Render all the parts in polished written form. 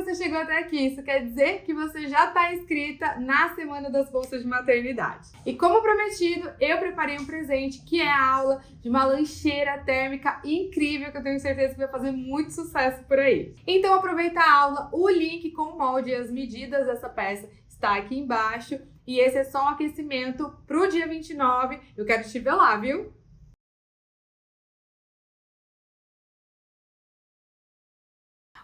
você chegou até aqui. Isso quer dizer que você já está inscrita na Semana das Bolsas de Maternidade. E como prometido, eu preparei um presente que é a aula de uma lancheira térmica incrível que eu tenho certeza que vai fazer muito sucesso por aí. Então aproveita a aula, o link com o molde e as medidas dessa peça está aqui embaixo. E esse é só um aquecimento para o dia 29. Eu quero te ver lá, viu?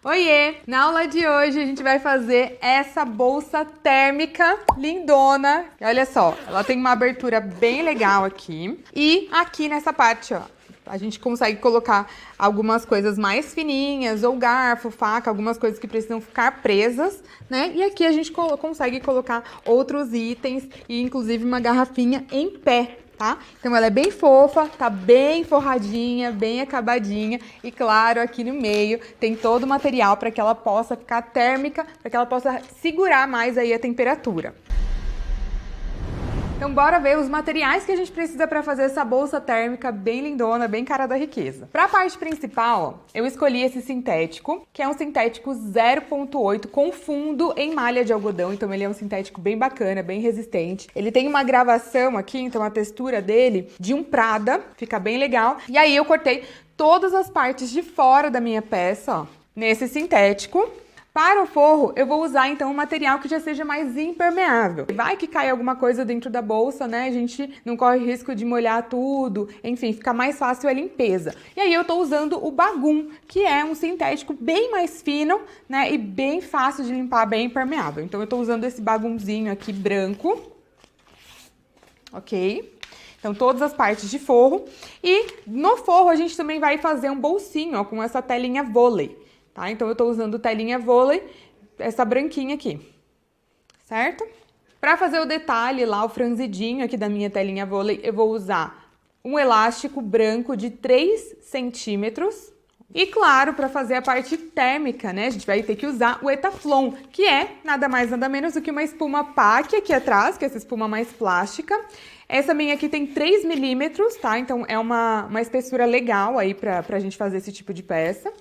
Oiê! Na aula de hoje a gente vai fazer essa bolsa térmica lindona. Olha só, ela tem uma abertura bem legal aqui. E aqui nessa parte, ó, a gente consegue colocar algumas coisas mais fininhas, ou garfo, faca, algumas coisas que precisam ficar presas, né? E aqui a gente consegue colocar outros itens e inclusive uma garrafinha em pé. Tá? Então ela é bem fofa, tá bem forradinha, bem acabadinha e claro, aqui no meio tem todo o material para que ela possa ficar térmica, para que ela possa segurar mais aí a temperatura. Então bora ver os materiais que a gente precisa para fazer essa bolsa térmica bem lindona, bem cara da riqueza. Para a parte principal, ó, eu escolhi esse sintético, que é um sintético 0.8 com fundo em malha de algodão, então ele é um sintético bem bacana, bem resistente. Ele tem uma gravação aqui, então a textura dele de um Prada, fica bem legal. E aí eu cortei todas as partes de fora da minha peça, ó, nesse sintético. Para o forro, eu vou usar então um material que já seja mais impermeável. Vai que cai alguma coisa dentro da bolsa, né? A gente não corre risco de molhar tudo, enfim, fica mais fácil a limpeza. E aí eu tô usando o Bagum, que é um sintético bem mais fino, né? E bem fácil de limpar, bem impermeável. Então eu tô usando esse Bagumzinho aqui branco, ok? Então todas as partes de forro. E no forro a gente também vai fazer um bolsinho, ó, com essa telinha vôlei. Tá? Então eu tô usando telinha vôlei, essa branquinha aqui, certo? Para fazer o detalhe lá, o franzidinho aqui da minha telinha vôlei, eu vou usar um elástico branco de 3 centímetros. E claro, para fazer a parte térmica, né, a gente vai ter que usar o Etaflon, que é nada mais nada menos do que uma espuma PAC aqui atrás, que é essa espuma mais plástica. Essa minha aqui tem 3 milímetros, tá? Então é uma espessura legal aí pra gente fazer esse tipo de peça.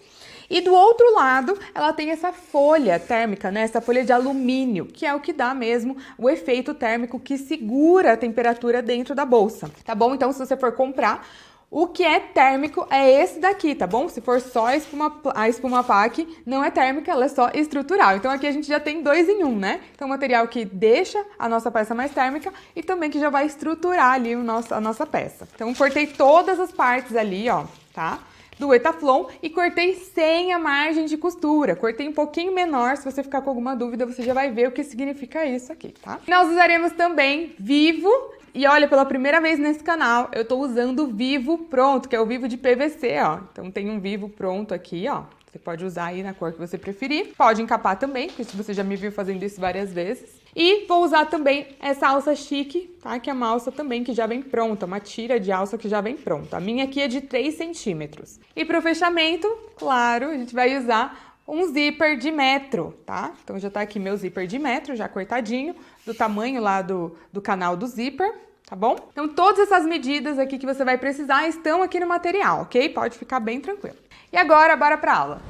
E do outro lado, ela tem essa folha térmica, né? Essa folha de alumínio, que é o que dá mesmo o efeito térmico que segura a temperatura dentro da bolsa, tá bom? Então, se você for comprar, o que é térmico é esse daqui, tá bom? Se for só a espuma PAC, não é térmica, ela é só estrutural. Então, aqui a gente já tem 2 em 1, né? Então, material que deixa a nossa peça mais térmica e também que já vai estruturar ali a nossa peça. Então, cortei todas as partes ali, ó, tá? Do Etaflon e cortei sem a margem de costura. Cortei um pouquinho menor, se você ficar com alguma dúvida, você já vai ver o que significa isso aqui, tá? Nós usaremos também Vivo. E olha, pela primeira vez nesse canal, eu tô usando o Vivo pronto, que é o Vivo de PVC, ó. Então tem um Vivo pronto aqui, ó. Você pode usar aí na cor que você preferir. Pode encapar também, porque você já me viu fazendo isso várias vezes. E vou usar também essa alça chique, tá? Que é uma alça também que já vem pronta, uma tira de alça que já vem pronta. A minha aqui é de 3 centímetros. E para o fechamento, claro, a gente vai usar um zíper de metro, tá? Então já tá aqui meu zíper de metro, já cortadinho, do tamanho lá do canal do zíper, tá bom? Então todas essas medidas aqui que você vai precisar estão aqui no material, ok? Pode ficar bem tranquilo. E agora, bora pra aula.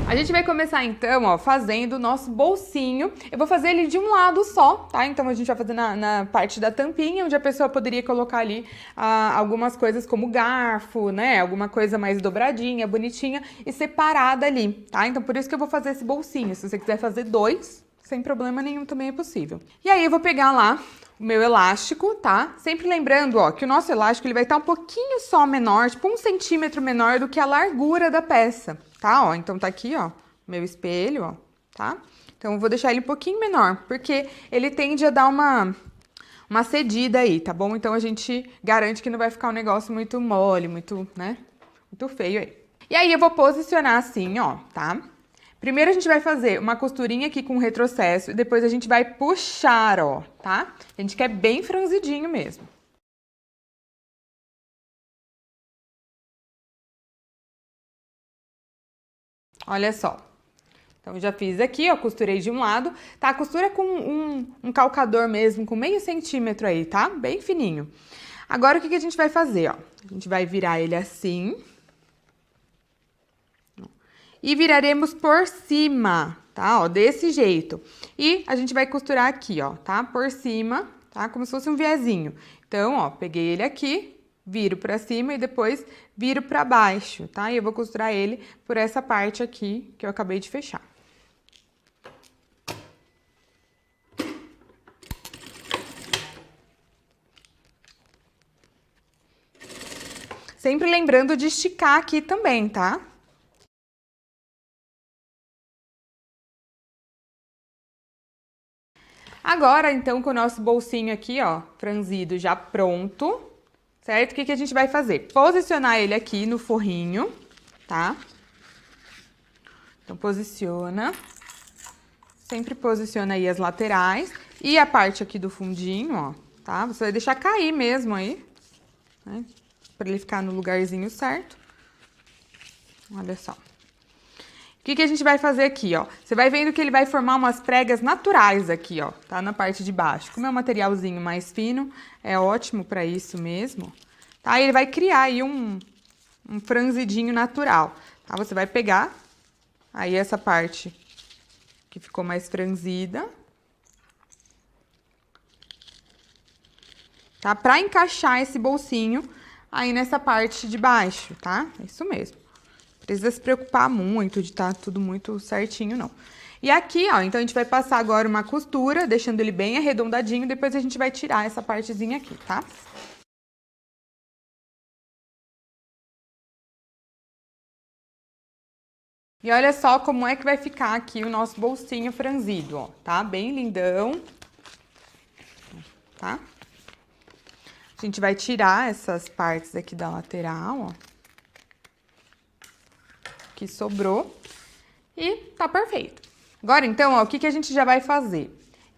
A gente vai começar então, ó, fazendo o nosso bolsinho. Eu vou fazer ele de um lado só, tá? Então a gente vai fazer na parte da tampinha, onde a pessoa poderia colocar ali algumas coisas como garfo, né? Alguma coisa mais dobradinha, bonitinha e separada ali, tá? Então por isso que eu vou fazer esse bolsinho. Se você quiser fazer 2, sem problema nenhum também é possível. E aí eu vou pegar lá o meu elástico, tá? Sempre lembrando, ó, que o nosso elástico ele vai estar um pouquinho só menor, tipo 1 centímetro menor do que a largura da peça, tá? Ó, então tá aqui, ó, meu espelho, ó, tá? Então eu vou deixar ele um pouquinho menor, porque ele tende a dar uma cedida aí, tá bom? Então a gente garante que não vai ficar um negócio muito mole, muito, né? Muito feio aí. E aí eu vou posicionar assim, ó, tá? Primeiro a gente vai fazer uma costurinha aqui com retrocesso e depois a gente vai puxar, ó, tá? A gente quer bem franzidinho mesmo. Olha só. Então, já fiz aqui, ó, costurei de um lado, tá? Costura com um calcador mesmo, com meio centímetro aí, tá? Bem fininho. Agora, o que a gente vai fazer, ó? A gente vai virar ele assim. e viraremos por cima, tá? Ó, desse jeito. E a gente vai costurar aqui, ó, tá? Por cima, tá? Como se fosse um viezinho. Então, ó, peguei ele aqui, viro pra cima e depois viro pra baixo, tá? E eu vou costurar ele por essa parte aqui que eu acabei de fechar. Sempre lembrando de esticar aqui também, tá? Agora, então, com o nosso bolsinho aqui, ó, franzido já pronto, certo? O que que a gente vai fazer? Posicionar ele aqui no forrinho, tá? Então, posiciona. Sempre posiciona aí as laterais e a parte aqui do fundinho, ó, tá? Você vai deixar cair mesmo aí, né? Pra ele ficar no lugarzinho certo. Olha só. O que que a gente vai fazer aqui, ó? Você vai vendo que ele vai formar umas pregas naturais aqui, ó, tá? Na parte de baixo. Como é um materialzinho mais fino, é ótimo pra isso mesmo, tá? Ele vai criar aí um franzidinho natural, tá? Você vai pegar aí essa parte que ficou mais franzida, tá? Pra encaixar esse bolsinho aí nessa parte de baixo, tá? É isso mesmo. Precisa se preocupar muito de estar tudo muito certinho, não. E aqui, ó, então a gente vai passar agora uma costura, deixando ele bem arredondadinho, depois a gente vai tirar essa partezinha aqui, tá? E olha só como é que vai ficar aqui o nosso bolsinho franzido, ó, tá? Bem lindão, tá? A gente vai tirar essas partes aqui da lateral, ó, que sobrou, e tá perfeito. Agora, então, ó, o que que a gente já vai fazer?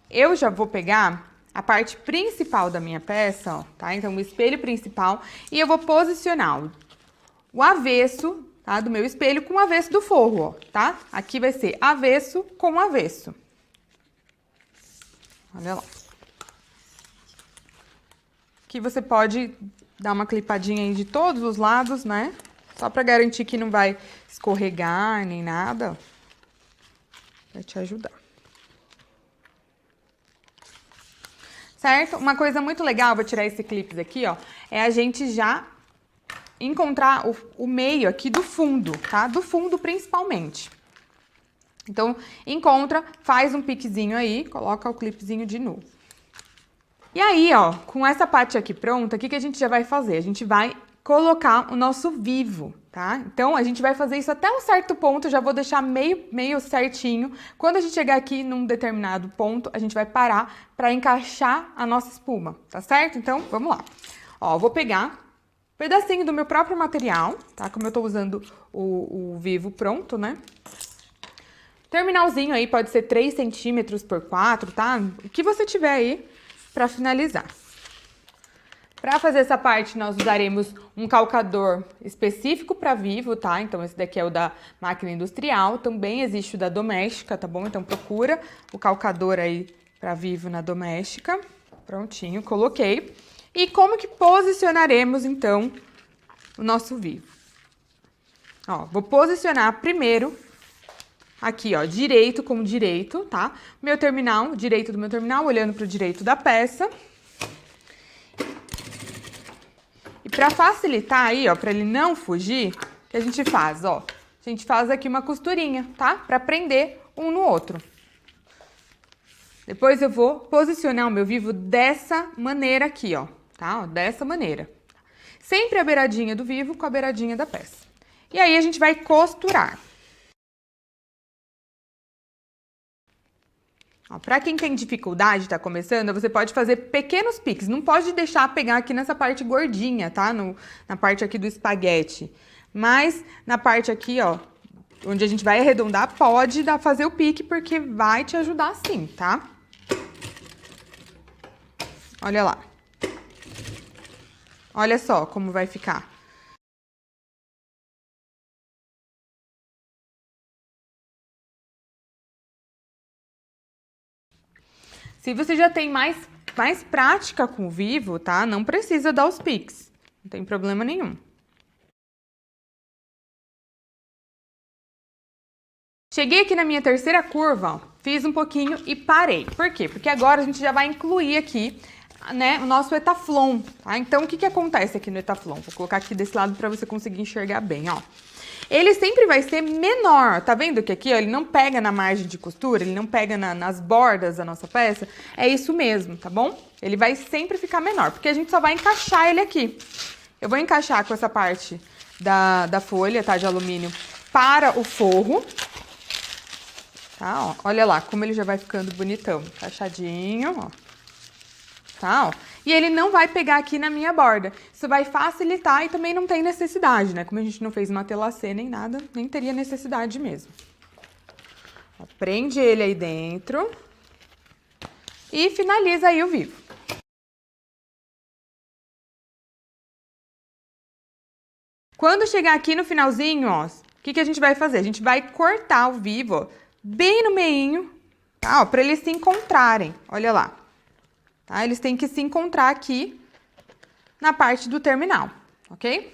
Eu já vou pegar a parte principal da minha peça, ó, tá? Então, o espelho principal, e eu vou posicionar o avesso, tá? Do meu espelho com o avesso do forro, ó, tá? Aqui vai ser avesso com avesso. Olha lá. Aqui você pode dar uma clipadinha aí de todos os lados, né? Só pra garantir que não vai escorregar nem nada. Vai te ajudar. Certo? Uma coisa muito legal, vou tirar esse clipe aqui, ó, é a gente já encontrar o meio aqui do fundo, tá? Do fundo principalmente. Então, encontra, faz um piquezinho aí, coloca o clipezinho de novo. E aí, ó, com essa parte aqui pronta, o que que a gente já vai fazer? A gente vai colocar o nosso vivo, tá? Então, a gente vai fazer isso até um certo ponto, já vou deixar meio certinho. Quando a gente chegar aqui num determinado ponto, a gente vai parar para encaixar a nossa espuma, tá certo? Então, vamos lá. Ó, vou pegar um pedacinho do meu próprio material, tá? Como eu tô usando o vivo pronto, né? Terminalzinho aí pode ser 3 centímetros por 4, tá? O que você tiver aí para finalizar. Para fazer essa parte, nós usaremos um calcador específico para vivo, tá? Então, esse daqui é o da máquina industrial, também existe o da doméstica, tá bom? Então, procura o calcador aí para vivo na doméstica. Prontinho, coloquei. E como que posicionaremos, então, o nosso vivo? Ó, vou posicionar primeiro aqui, ó, direito com direito, tá? Meu terminal, direito do meu terminal, olhando para o direito da peça. E para facilitar aí, ó, para ele não fugir, o que a gente faz, ó? A gente faz aqui uma costurinha, tá? Para prender um no outro. Depois eu vou posicionar o meu vivo dessa maneira aqui, ó, tá? Ó, dessa maneira. Sempre a beiradinha do vivo com a beiradinha da peça. E aí a gente vai costurar. Para quem tem dificuldade, tá começando, você pode fazer pequenos piques. Não pode deixar pegar aqui nessa parte gordinha, tá? Na parte aqui do espaguete. Mas na parte aqui, ó, onde a gente vai arredondar, pode fazer o pique, porque vai te ajudar sim, tá? Olha lá. Olha só como vai ficar. Se você já tem mais prática com o vivo, tá? Não precisa dar os piques. Não tem problema nenhum. Cheguei aqui na minha terceira curva, ó, fiz um pouquinho e parei. Por quê? Porque agora a gente já vai incluir aqui, né, o nosso Etaflon, tá? Então, o que acontece aqui no Etaflon? Vou colocar aqui desse lado para você conseguir enxergar bem, ó. Ele sempre vai ser menor, tá vendo que aqui, ó, ele não pega na margem de costura, ele não pega nas bordas da nossa peça? É isso mesmo, tá bom? Ele vai sempre ficar menor, porque a gente só vai encaixar ele aqui. Eu vou encaixar com essa parte da folha, tá, de alumínio, para o forro. Tá, ó, olha lá como ele já vai ficando bonitão, encaixadinho, ó. Tá, ó. E ele não vai pegar aqui na minha borda. Isso vai facilitar e também não tem necessidade, né? Como a gente não fez matelacê nem nada, nem teria necessidade mesmo. Ó, prende ele aí dentro e finaliza aí o vivo. Quando chegar aqui no finalzinho, ó, o que a gente vai fazer? A gente vai cortar o vivo, ó, bem no meinho, tá? Ó, para eles se encontrarem, olha lá. Tá? Eles têm que se encontrar aqui na parte do terminal, ok?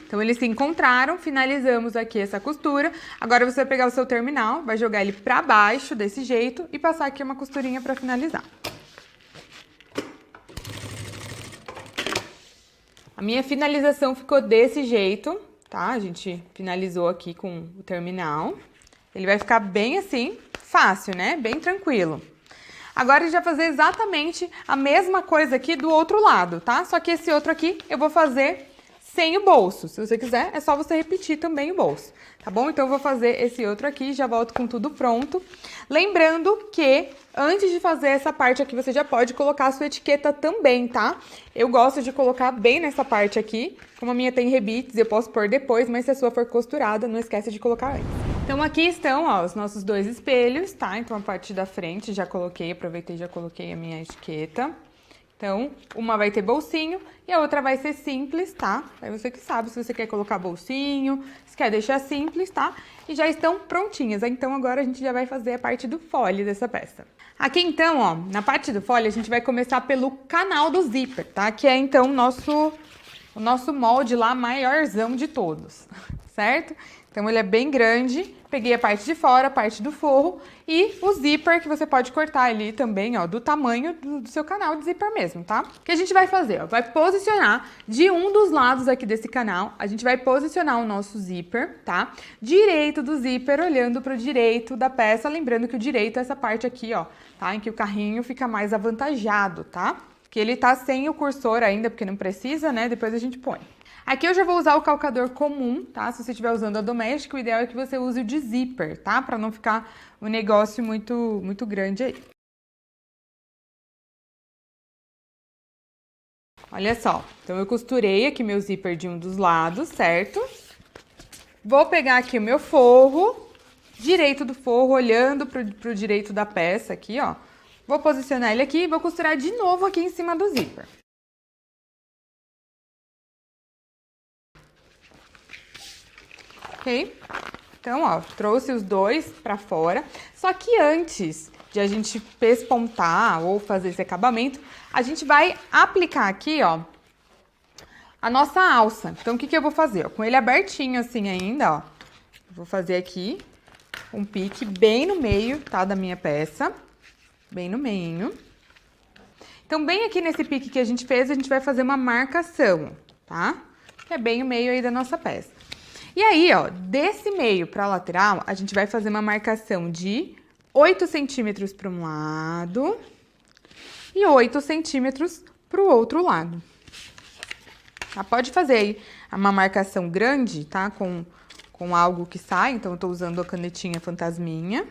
Então, eles se encontraram, finalizamos aqui essa costura. Agora, você vai pegar o seu terminal, vai jogar ele pra baixo, desse jeito, e passar aqui uma costurinha pra finalizar. A minha finalização ficou desse jeito, tá? A gente finalizou aqui com o terminal. Ele vai ficar bem assim, fácil, né? Bem tranquilo. Agora, a gente vai fazer exatamente a mesma coisa aqui do outro lado, tá? Só que esse outro aqui eu vou fazer sem o bolso. Se você quiser, é só você repetir também o bolso, tá bom? Então, eu vou fazer esse outro aqui, já volto com tudo pronto. Lembrando que, antes de fazer essa parte aqui, você já pode colocar a sua etiqueta também, tá? Eu gosto de colocar bem nessa parte aqui. Como a minha tem rebites, eu posso pôr depois, mas se a sua for costurada, não esquece de colocar antes. Então, aqui estão, ó, os nossos dois espelhos, tá? Então, a parte da frente já coloquei, aproveitei e já coloquei a minha etiqueta. Então, uma vai ter bolsinho e a outra vai ser simples, tá? Aí você que sabe se você quer colocar bolsinho, se quer deixar simples, tá? E já estão prontinhas. Então, agora a gente já vai fazer a parte do folhe dessa peça. Aqui, então, ó, na parte do folhe, a gente vai começar pelo canal do zíper, tá? Que é, então, o nosso molde lá maiorzão de todos, certo? Então, ele é bem grande. Peguei a parte de fora, a parte do forro e o zíper que você pode cortar ali também, ó, do tamanho do seu canal de zíper mesmo, tá? O que a gente vai fazer, ó, vai posicionar de um dos lados aqui desse canal, a gente vai posicionar o nosso zíper, tá? Direito do zíper, olhando pro direito da peça, lembrando que o direito é essa parte aqui, ó, tá? Em que o carrinho fica mais avantajado, tá? Que ele tá sem o cursor ainda, porque não precisa, né? Depois a gente põe. Aqui eu já vou usar o calcador comum, tá? Se você estiver usando a doméstica, o ideal é que você use o de zíper, tá? Pra não ficar um negócio muito grande aí. Olha só, então eu costurei aqui meu zíper de um dos lados, certo? Vou pegar aqui o meu forro, direito do forro, olhando pro direito da peça aqui, ó. Vou posicionar ele aqui e vou costurar de novo aqui em cima do zíper. Ok? Então, ó, trouxe os dois pra fora. Só que antes de a gente pespontar ou fazer esse acabamento, a gente vai aplicar aqui, ó, a nossa alça. Então, o que eu vou fazer? Ó, com ele abertinho assim ainda, ó, vou fazer aqui um pique bem no meio, tá, da minha peça. Bem no meio. Então, bem aqui nesse pique que a gente fez, a gente vai fazer uma marcação, tá? Que é bem o meio aí da nossa peça. E aí, ó, desse meio pra lateral, a gente vai fazer uma marcação de 8 centímetros para um lado e 8 centímetros pro outro lado. Tá? Pode fazer aí uma marcação grande, tá? Com algo que sai, então eu tô usando a canetinha fantasminha.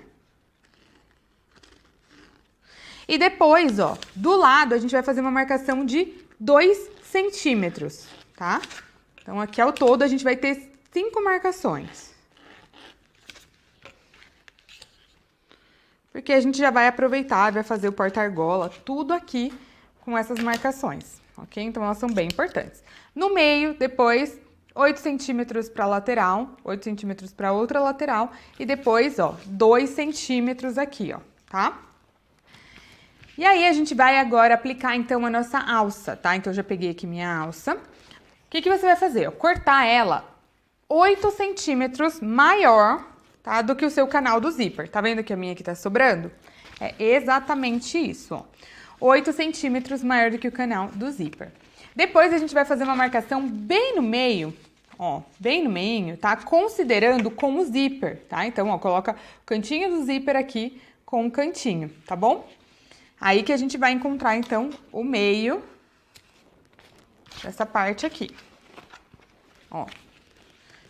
E depois, ó, do lado, a gente vai fazer uma marcação de 2 centímetros, tá? Então, aqui ao todo, a gente vai ter 5 marcações. Porque a gente já vai aproveitar, vai fazer o porta-argola, tudo aqui com essas marcações, ok? Então, elas são bem importantes. No meio, depois, 8 centímetros para lateral, 8 centímetros para outra lateral e depois, ó, 2 centímetros aqui, ó, tá? E aí, a gente vai agora aplicar, então, a nossa alça, tá? Então, eu já peguei aqui minha alça. O que você vai fazer? Ó, cortar ela 8 centímetros maior, tá? Do que o seu canal do zíper. Tá vendo que a minha aqui tá sobrando? É exatamente isso, ó. 8 centímetros maior do que o canal do zíper. Depois, a gente vai fazer uma marcação bem no meio, ó, bem no meio, tá? Considerando com o zíper, tá? Então, ó, coloca o cantinho do zíper aqui com o cantinho, tá bom? Aí que a gente vai encontrar, então, o meio dessa parte aqui. Ó.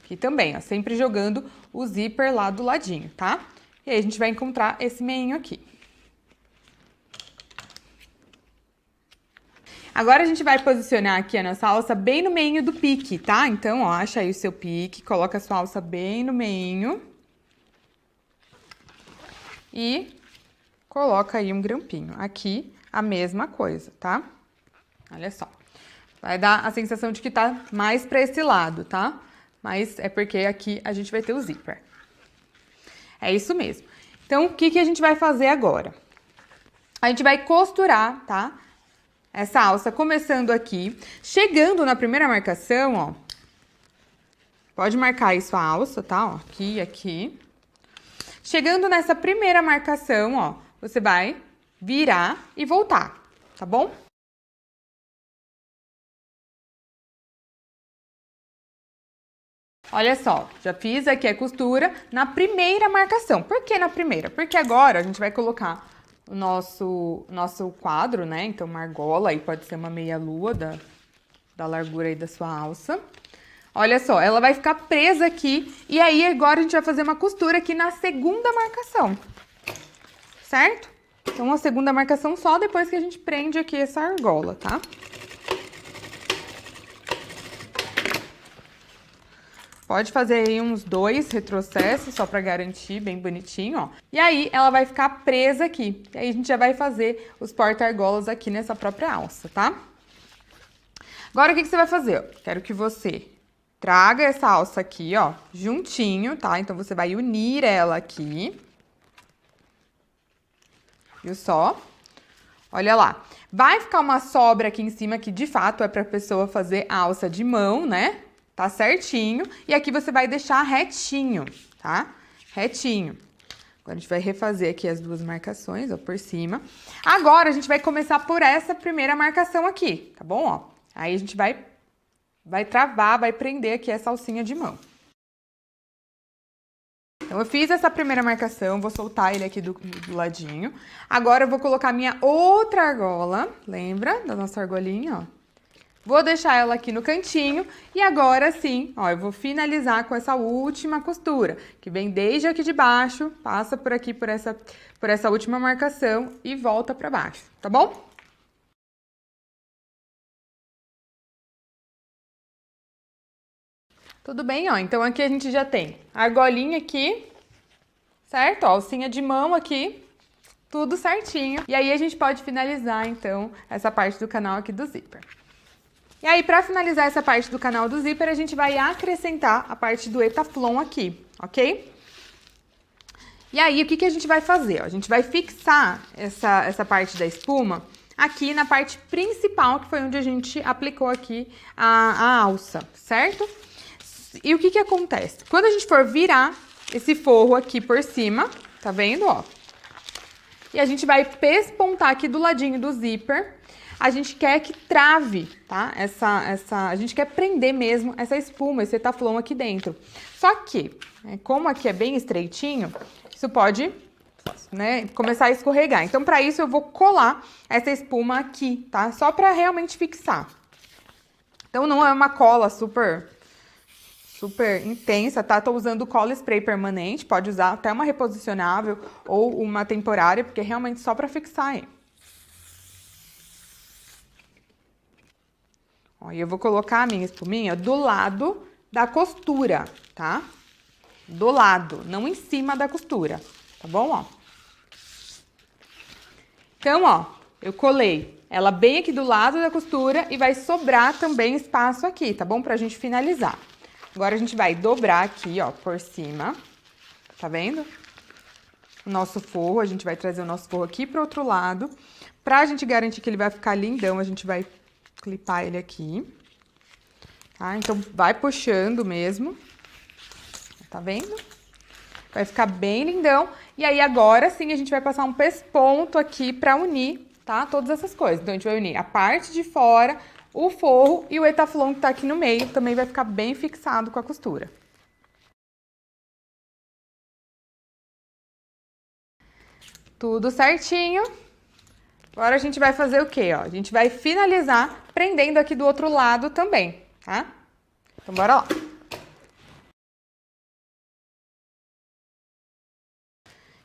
Aqui também, ó, sempre jogando o zíper lá do ladinho, tá? E aí, a gente vai encontrar esse meinho aqui. Agora, a gente vai posicionar aqui a nossa alça bem no meinho do pique, tá? Então, ó, acha aí o seu pique, coloca a sua alça bem no meinho. E coloca aí um grampinho. Aqui, a mesma coisa, tá? Olha só. Vai dar a sensação de que tá mais pra esse lado, tá? Mas é porque aqui a gente vai ter o zíper. É isso mesmo. Então, o que a gente vai fazer agora? A gente vai costurar, tá? Essa alça começando aqui. Chegando na primeira marcação, ó. Pode marcar aí sua alça, tá? Ó, aqui e aqui. Chegando nessa primeira marcação, ó. Você vai virar e voltar, tá bom? Olha só, já fiz aqui a costura na primeira marcação. Por que na primeira? Porque agora a gente vai colocar o nosso quadro, né? Então, uma argola, aí pode ser uma meia-lua da largura aí da sua alça. Olha só, ela vai ficar presa aqui e aí agora a gente vai fazer uma costura aqui na segunda marcação, certo? Então, a segunda marcação só depois que a gente prende aqui essa argola, tá? Pode fazer aí uns 2 retrocessos, só pra garantir, bem bonitinho, ó. E aí, ela vai ficar presa aqui. E aí, a gente já vai fazer os porta-argolas aqui nessa própria alça, tá? Agora, o que você vai fazer? Quero que você traga essa alça aqui, ó, juntinho, tá? Então, você vai unir ela aqui. Viu só? Olha lá. Vai ficar uma sobra aqui em cima, que de fato é pra pessoa fazer a alça de mão, né? Tá certinho. E aqui você vai deixar retinho, tá? Retinho. Agora, a gente vai refazer aqui as duas marcações, ó, por cima. Agora, a gente vai começar por essa primeira marcação aqui, tá bom? Ó, aí, a gente vai travar, vai prender aqui essa alcinha de mão. Então, eu fiz essa primeira marcação, vou soltar ele aqui do ladinho. Agora, eu vou colocar minha outra argola, lembra da nossa argolinha, ó? Vou deixar ela aqui no cantinho e agora sim, ó, eu vou finalizar com essa última costura, que vem desde aqui de baixo, passa por aqui, por essa última marcação e volta pra baixo, tá bom? Tudo bem, ó, então aqui a gente já tem a argolinha aqui, certo? Ó, alcinha de mão aqui, tudo certinho. E aí a gente pode finalizar, então, essa parte do canal aqui do zíper. E aí, pra finalizar essa parte do canal do zíper, a gente vai acrescentar a parte do etaflon aqui, ok? E aí, o que a gente vai fazer? Ó, a gente vai fixar essa parte da espuma aqui na parte principal, que foi onde a gente aplicou aqui a alça, certo? E o que acontece? Quando a gente for virar esse forro aqui por cima, tá vendo, ó? E a gente vai pespontar aqui do ladinho do zíper. A gente quer que trave, tá? A gente quer prender mesmo essa espuma, esse etaflon aqui dentro. Só que, como aqui é bem estreitinho, isso pode, né, começar a escorregar. Então, para isso, eu vou colar essa espuma aqui, tá? Só para realmente fixar. Então, não é uma cola super intensa, tá? Tô usando cola spray permanente, pode usar até uma reposicionável ou uma temporária, porque é realmente só para fixar aí. Ó, e eu vou colocar a minha espuminha do lado da costura, tá? Do lado, não em cima da costura, tá bom, ó? Então, ó, eu colei ela bem aqui do lado da costura e vai sobrar também espaço aqui, tá bom? Pra gente finalizar. Agora a gente vai dobrar aqui, ó, por cima. Tá vendo? O nosso forro, a gente vai trazer o nosso forro aqui pro outro lado. Pra gente garantir que ele vai ficar lindão, a gente vai clipar ele aqui. Tá? Então, vai puxando mesmo. Tá vendo? Vai ficar bem lindão. E aí, agora sim, a gente vai passar um pesponto aqui pra unir, tá? Todas essas coisas. Então, a gente vai unir a parte de fora, o forro e o etaflon que tá aqui no meio. Também vai ficar bem fixado com a costura. Tudo certinho. Agora, a gente vai fazer o quê, ó? A gente vai finalizar prendendo aqui do outro lado também, tá? Então, bora lá.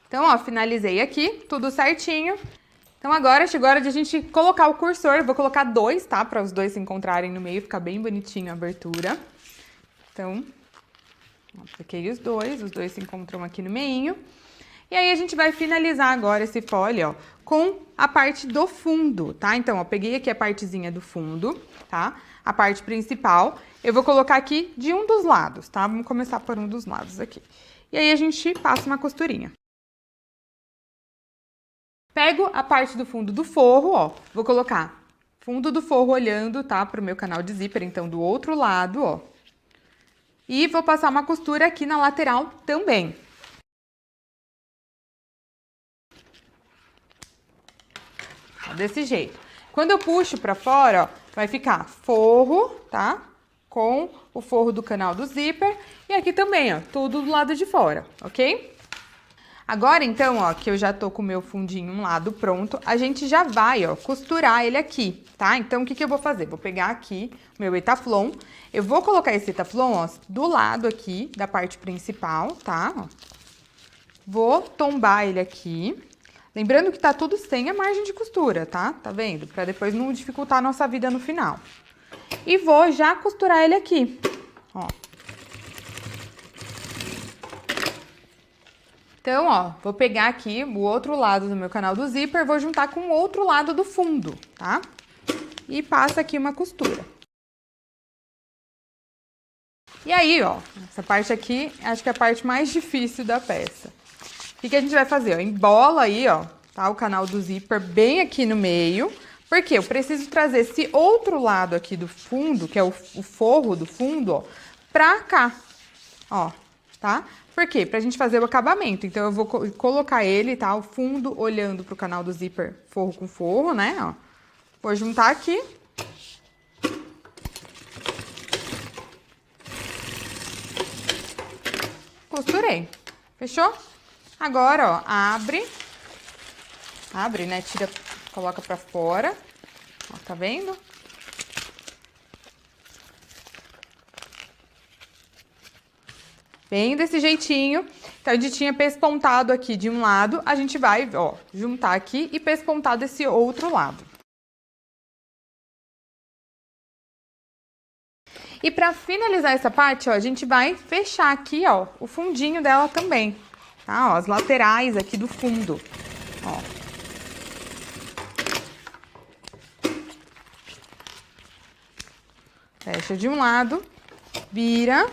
Então, ó, finalizei aqui, tudo certinho. Então, agora chegou a hora de a gente colocar o cursor. Eu vou colocar 2, tá? Para os dois se encontrarem no meio, ficar bem bonitinho a abertura. Então, ó, apliquei os dois se encontram aqui no meinho. E aí, a gente vai finalizar agora esse fole, ó, com a parte do fundo, tá? Então, ó, peguei aqui a partezinha do fundo, tá? A parte principal. Eu vou colocar aqui de um dos lados, tá? Vamos começar por um dos lados aqui. E aí, a gente passa uma costurinha. Pego a parte do fundo do forro, ó, vou colocar fundo do forro olhando, tá, pro meu canal de zíper, então do outro lado, ó. E vou passar uma costura aqui na lateral também. Ó, desse jeito. Quando eu puxo pra fora, ó, vai ficar forro, tá, com o forro do canal do zíper e aqui também, ó, tudo do lado de fora, ok? Agora, então, ó, que eu já tô com o meu fundinho um lado pronto, a gente já vai, ó, costurar ele aqui, tá? Então, o que que eu vou fazer? Vou pegar aqui o meu etaflon, eu vou colocar esse etaflon, ó, do lado aqui da parte principal, tá? Ó. Vou tombar ele aqui, lembrando que tá tudo sem a margem de costura, tá? Tá vendo? Pra depois não dificultar a nossa vida no final. E vou já costurar ele aqui, ó. Então, ó, vou pegar aqui o outro lado do meu canal do zíper, vou juntar com o outro lado do fundo, tá? E passa aqui uma costura. E aí, ó, essa parte aqui, acho que é a parte mais difícil da peça. O que que a gente vai fazer? Ó, embola aí, ó, tá? O canal do zíper bem aqui no meio, porque eu preciso trazer esse outro lado aqui do fundo, que é o forro do fundo, ó, pra cá, ó, tá? Por quê? Pra gente fazer o acabamento. Então, eu vou colocar ele, tá? O fundo olhando pro canal do zíper forro com forro, né? Ó. Vou juntar aqui. Costurei. Fechou? Agora, ó, abre. Abre, né? Tira, coloca pra fora. Ó, tá vendo? Bem desse jeitinho. Então, a gente tinha pespontado aqui de um lado, a gente vai, ó, juntar aqui e pespontar desse outro lado. E pra finalizar essa parte, ó, a gente vai fechar aqui, ó, o fundinho dela também, tá? Ó, as laterais aqui do fundo, ó. Fecha de um lado, vira.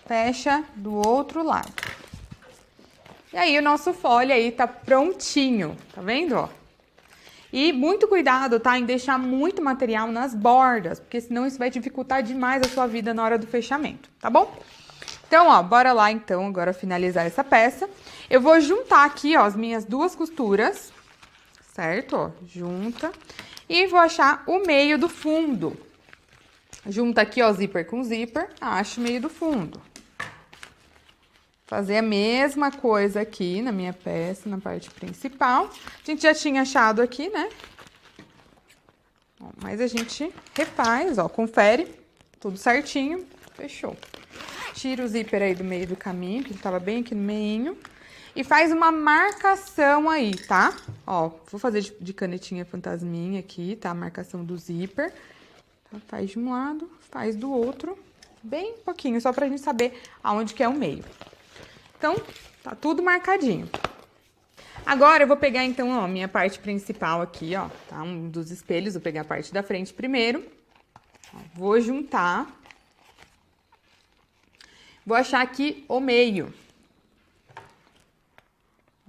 Fecha do outro lado. E aí, o nosso fole aí tá prontinho, tá vendo, ó? E muito cuidado, tá, em deixar muito material nas bordas, porque senão isso vai dificultar demais a sua vida na hora do fechamento, tá bom? Então, ó, bora lá, então, agora finalizar essa peça. Eu vou juntar aqui, ó, as minhas duas costuras, certo? Ó, junta. E vou achar o meio do fundo. Junta aqui, ó, zíper com zíper, acho o meio do fundo. Fazer a mesma coisa aqui na minha peça, na parte principal. A gente já tinha achado aqui, né? Ó, mas a gente refaz, ó, confere, tudo certinho, fechou. Tira o zíper aí do meio do caminho, que ele tava bem aqui no meinho. E faz uma marcação aí, tá? Ó, vou fazer de canetinha fantasminha aqui, tá? A marcação do zíper. Tá? Faz de um lado, faz do outro, bem pouquinho, só pra gente saber aonde que é o meio. Então, tá tudo marcadinho. Agora eu vou pegar, então, ó, minha parte principal aqui, ó, tá? Um dos espelhos, vou pegar a parte da frente primeiro. Ó, vou juntar. Vou achar aqui o meio.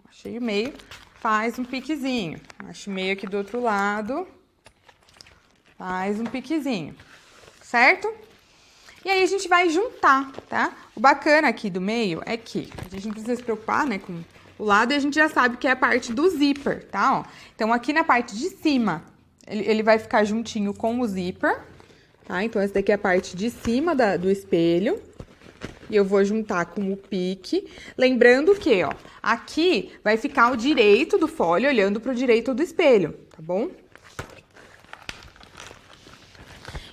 Achei o meio, faz um piquezinho. Acho o meio aqui do outro lado. Faz um piquezinho, certo? E aí a gente vai juntar, tá? O bacana aqui do meio é que a gente não precisa se preocupar, né, com o lado, e a gente já sabe que é a parte do zíper, tá? Ó, então aqui na parte de cima, ele vai ficar juntinho com o zíper, tá? Então essa daqui é a parte de cima do espelho. E eu vou juntar com o pique. Lembrando que, ó, aqui vai ficar o direito do folho olhando pro direito do espelho, tá bom?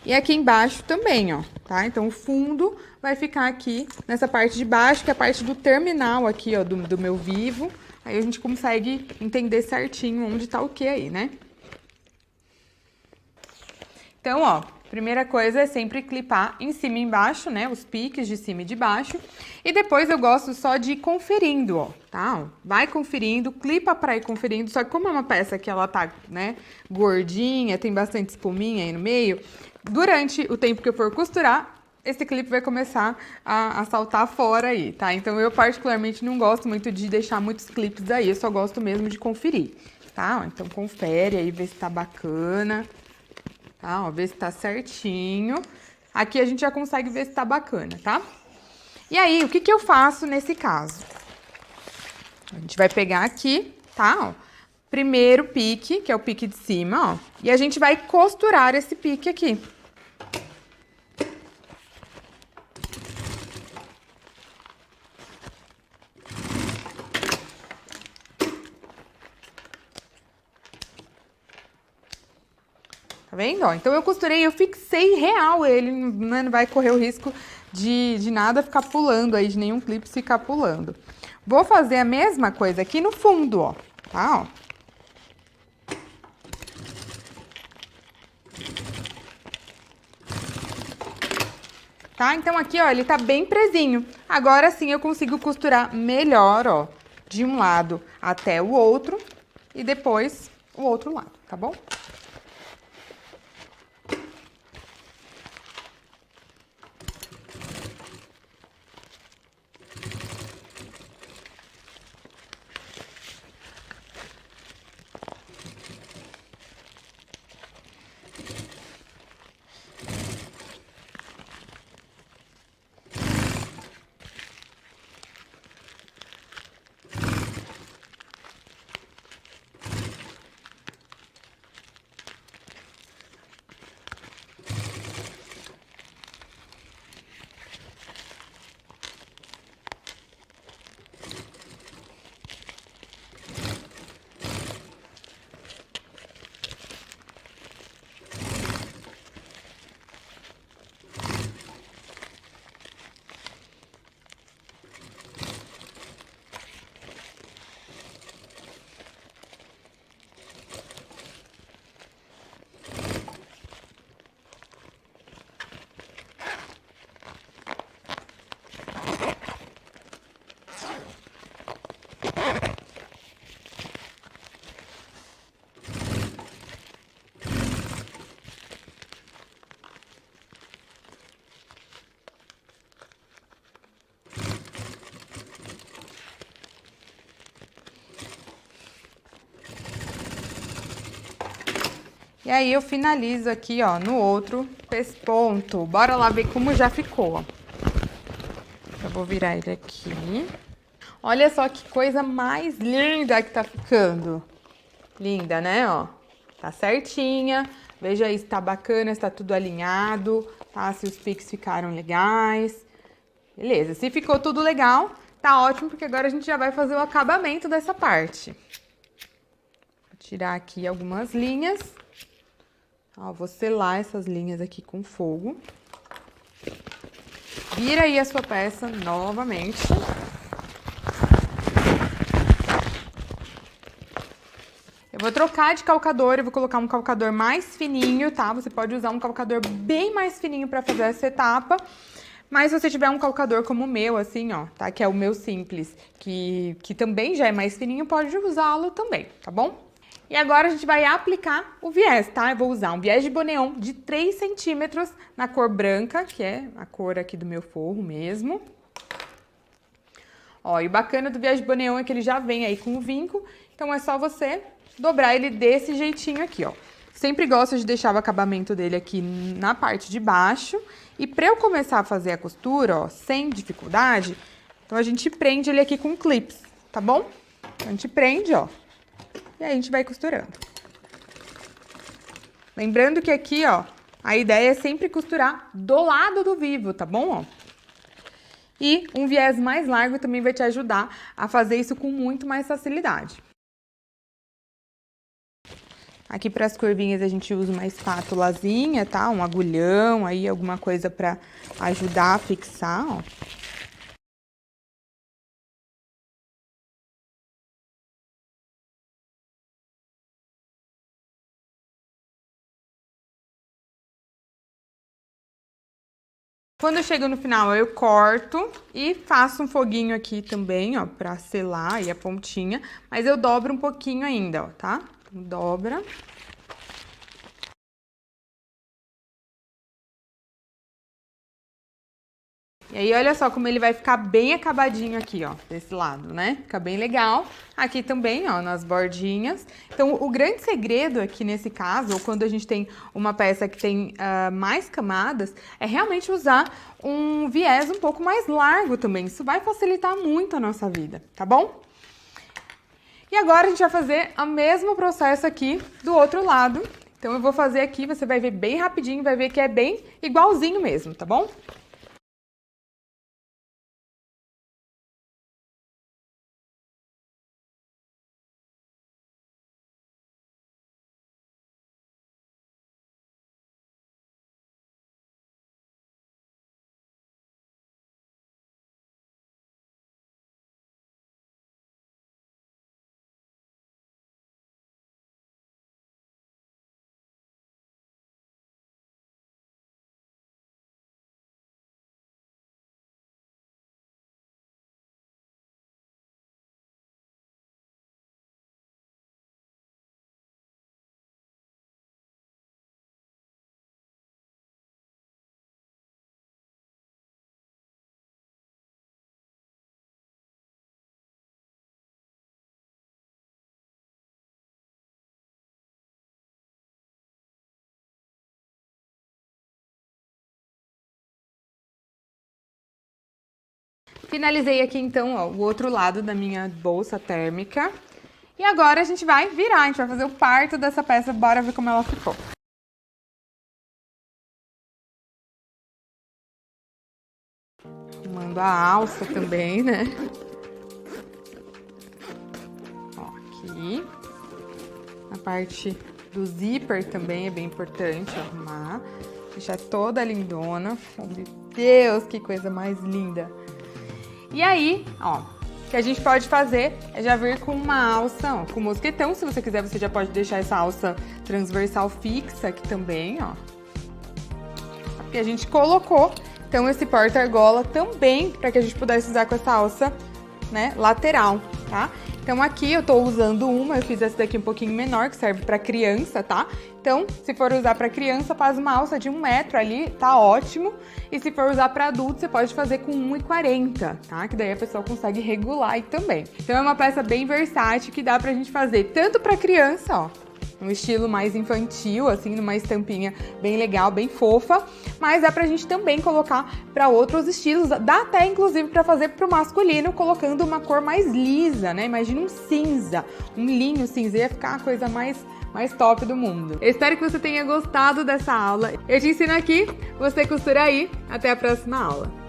E aqui embaixo também, ó, tá? Então, o fundo vai ficar aqui nessa parte de baixo, que é a parte do terminal aqui, ó, do meu vivo. Aí a gente consegue entender certinho onde tá o que aí, né? Então, ó, primeira coisa é sempre clipar em cima e embaixo, né? Os piques de cima e de baixo. E depois eu gosto só de ir conferindo, ó, tá? Vai conferindo, clipa pra ir conferindo. Só que como é uma peça que ela tá, né, gordinha, tem bastante espuminha aí no meio, durante o tempo que eu for costurar, esse clipe vai começar a saltar fora aí, tá? Então eu particularmente não gosto muito de deixar muitos clipes aí, eu só gosto mesmo de conferir, tá? Então confere aí, vê se tá bacana. Tá, ó, ver se tá certinho. Aqui a gente já consegue ver se tá bacana, tá? E aí, o que que eu faço nesse caso? A gente vai pegar aqui, tá, ó, primeiro pique, que é o pique de cima, ó, e a gente vai costurar esse pique aqui. Tá vendo? Ó, então eu costurei, eu fixei real ele, né? Não vai correr o risco de nada ficar pulando aí, de nenhum clipe ficar pulando. Vou fazer a mesma coisa aqui no fundo, ó, tá? Ó. Tá? Então aqui, ó, ele tá bem presinho. Agora sim eu consigo costurar melhor, ó, de um lado até o outro e depois o outro lado, tá bom? E aí eu finalizo aqui, ó, no outro pesponto. Bora lá ver como já ficou, ó. Eu vou virar ele aqui. Olha só que coisa mais linda que tá ficando. Linda, né, ó? Tá certinha. Veja aí se tá bacana, se tá tudo alinhado, tá? Se os piques ficaram legais. Beleza, se ficou tudo legal, tá ótimo, porque agora a gente já vai fazer o acabamento dessa parte. Vou tirar aqui algumas linhas. Ó, vou selar essas linhas aqui com fogo. Vira aí a sua peça novamente. Eu vou trocar de calcador, eu vou colocar um calcador mais fininho, tá? Você pode usar um calcador bem mais fininho pra fazer essa etapa. Mas se você tiver um calcador como o meu, assim, ó, tá? Que é o meu simples, que também já é mais fininho, pode usá-lo também, tá bom? E agora a gente vai aplicar o viés, tá? Eu vou usar um viés de boneon de 3 centímetros na cor branca, que é a cor aqui do meu forro mesmo. Ó, e o bacana do viés de boneon é que ele já vem aí com o vinco, então é só você dobrar ele desse jeitinho aqui, ó. Sempre gosto de deixar o acabamento dele aqui na parte de baixo. E pra eu começar a fazer a costura, ó, sem dificuldade, então a gente prende ele aqui com clips, tá bom? A gente prende, ó, e aí a gente vai costurando. Lembrando que aqui, ó, a ideia é sempre costurar do lado do vivo, tá bom, ó? E um viés mais largo também vai te ajudar a fazer isso com muito mais facilidade. Aqui para as curvinhas a gente usa uma espátulazinha, tá? Um agulhão aí, alguma coisa para ajudar a fixar, ó. Quando eu chego no final, eu corto e faço um foguinho aqui também, ó, pra selar aí a pontinha. Mas eu dobro um pouquinho ainda, ó, tá? Então, dobra. E aí, olha só como ele vai ficar bem acabadinho aqui, ó, desse lado, né? Fica bem legal. Aqui também, ó, nas bordinhas. Então, o grande segredo aqui nesse caso, ou quando a gente tem uma peça que tem mais camadas, é realmente usar um viés um pouco mais largo também. Isso vai facilitar muito a nossa vida, tá bom? E agora a gente vai fazer o mesmo processo aqui do outro lado. Então, eu vou fazer aqui, você vai ver bem rapidinho, vai ver que é bem igualzinho mesmo, tá bom? Finalizei aqui, então, ó, o outro lado da minha bolsa térmica. E agora a gente vai virar, a gente vai fazer o parto dessa peça, bora ver como ela ficou. Arrumando a alça também, né? Ó, aqui. A parte do zíper também é bem importante arrumar. Deixar toda lindona. Oh, meu Deus, que coisa mais linda! E aí, ó, o que a gente pode fazer é já vir com uma alça, ó, com mosquetão. Se você quiser, você já pode deixar essa alça transversal fixa aqui também, ó. Porque a gente colocou, então, esse porta-argola também para que a gente pudesse usar com essa alça, né, lateral, tá? Então, aqui eu tô usando uma, eu fiz essa daqui um pouquinho menor, que serve pra criança, tá? Então, se for usar pra criança, faz uma alça de 1 metro ali, tá ótimo. E se for usar pra adulto, você pode fazer com 1,40, tá? Que daí a pessoa consegue regular aí também. Então, é uma peça bem versátil que dá pra gente fazer tanto pra criança, ó, um estilo mais infantil, assim, numa estampinha bem legal, bem fofa, mas dá pra gente também colocar pra outros estilos, dá até inclusive pra fazer pro masculino, colocando uma cor mais lisa, né? Imagina um cinza, um linho cinza, ia ficar a coisa mais top do mundo. Eu espero que você tenha gostado dessa aula. Eu te ensino aqui, você costura aí. Até a próxima aula.